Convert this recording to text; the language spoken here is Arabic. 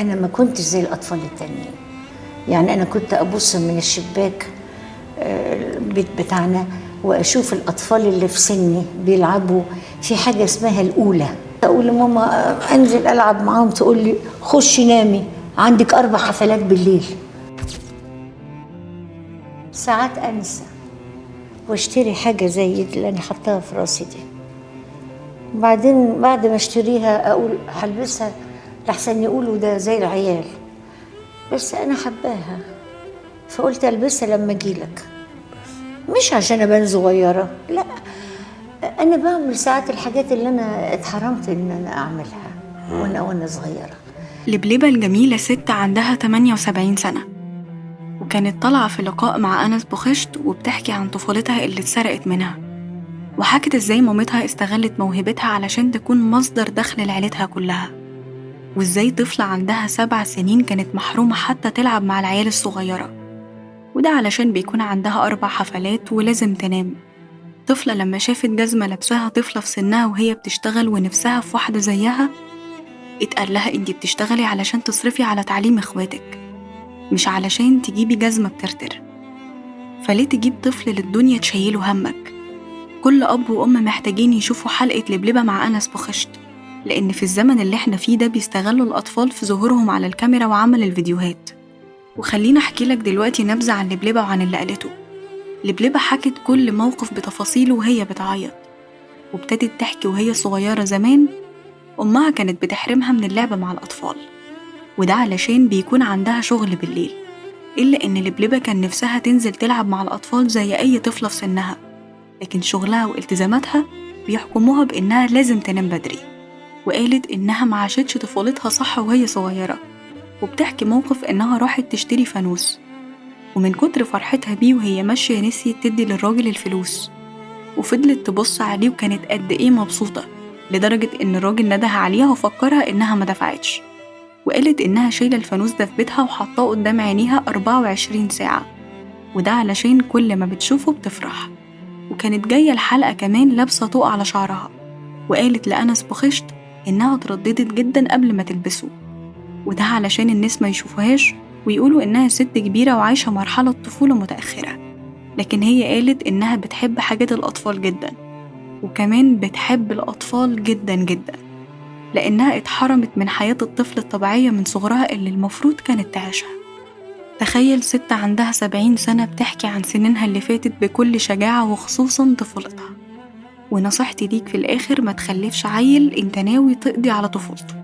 أنا ما كنتش زي الأطفال التانيين. يعني أنا كنت أبص من الشباك البيت بتاعنا وأشوف الأطفال اللي في سني بيلعبوا في حاجة اسمها الأولى. أقول لماما أنزل ألعب معاهم، تقول لي خشي نامي، عندك 4 حفلات بالليل. ساعات أنسى واشتري حاجة زي اللي أنا حطاها في راسي دي، بعدين بعد ما اشتريها أقول هلبسها لحسن يقولوا ده زي العيال، بس أنا حباها فقلت ألبسها لما أجيلك، مش عشان أبان صغيرة، لا، أنا بعمل ساعات الحاجات اللي أنا اتحرمت إن أنا أعملها وأنا صغيرة. لبلبة الجميلة ست عندها 78 سنة، وكانت طالعة في لقاء مع أنس بوخشت وبتحكي عن طفولتها اللي اتسرقت منها، وحكت إزاي مامتها استغلت موهبتها علشان تكون مصدر دخل لعيلتها كلها، وإزاي طفلة عندها 7 سنين كانت محرومة حتى تلعب مع العيال الصغيرة، وده علشان بيكون عندها 4 حفلات ولازم تنام. طفلة لما شافت جزمة لابساها طفلة في سنها وهي بتشتغل ونفسها في واحدة زيها، اتقال لها انتي بتشتغلي علشان تصرفي على تعليم اخواتك، مش علشان تجيبي جزمة بترتر. فليه تجيب طفل للدنيا تشيله همك؟ كل أب وأم محتاجين يشوفوا حلقة لبلبة مع أنس بوخشت، لأن في الزمن اللي احنا فيه ده بيستغلوا الأطفال في ظهورهم على الكاميرا وعمل الفيديوهات. وخلينا أحكي لك دلوقتي نبذة عن لبلبة وعن اللي قالته. لبلبة حكت كل موقف بتفاصيله وهي بتعيط، وابتدت تحكي وهي صغيرة زمان أمها كانت بتحرمها من اللعب مع الأطفال، وده علشان بيكون عندها شغل بالليل، إلا إن لبلبة كان نفسها تنزل تلعب مع الأطفال زي أي طفلة في سنها، لكن شغلها والتزاماتها بيحكموها بإنها لازم تنام بدري. وقالت إنها ما عاشتش طفولتها صح وهي صغيرة، وبتحكي موقف إنها راحت تشتري فانوس، ومن كتر فرحتها بيه وهي ماشية نسيت تدي للراجل الفلوس، وفضلت تبص عليه وكانت قد إيه مبسوطة، لدرجة إن الراجل نده عليها وفكرها إنها ما دفعتش. وقالت إنها شايلة الفانوس ده في بيتها وحطاه قدام عينيها 24 ساعة، وده علشان كل ما بتشوفه بتفرح. وكانت جاية الحلقة كمان لابسة طوق على شعرها، وقالت لأنس بوخشت إنها اترددت جدا قبل ما تلبسه، وده علشان الناس ما يشوفوهاش ويقولوا إنها ست كبيرة وعايشة مرحلة طفولة متأخرة، لكن هي قالت إنها بتحب حاجات الأطفال جدا، وكمان بتحب الأطفال جدا جدا، لأنها اتحرمت من حياة الطفل الطبيعية من صغرها اللي المفروض كانت تعيشها. تخيل ست عندها 70 سنة بتحكي عن سنينها اللي فاتت بكل شجاعة وخصوصا طفولتها. ونصيحتي ليك في الآخر ما تخلفش عيل انت ناوي تقضي على طفولته.